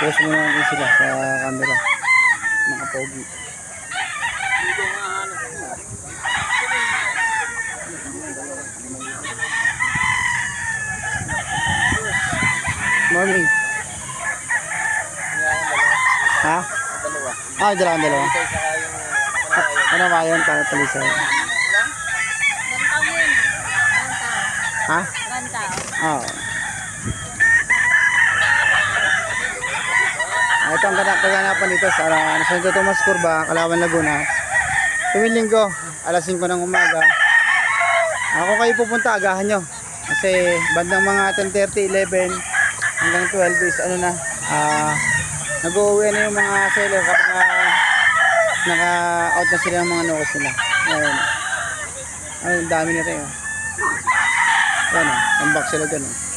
Post muna natin sila sa camera. Mga pogi. Morning. Ha? Ah, dalawa. Ano ba yun para talisay? Ha? Oo. Ito ang kaganapan dito sa Santo Tomas Curva, Kalawan, Laguna. Tuwing linggo, alas 5 ng umaga. Ako kayo pupunta, agahan nyo. Kasi bandang mga 10:30, 11 hanggang 12 is ano na, nag-uwi na yung mga seller kapag naka-out na sila ng mga nukos nila. Ngayon, ay, dami na rin. Ayan, tambak sila dyan.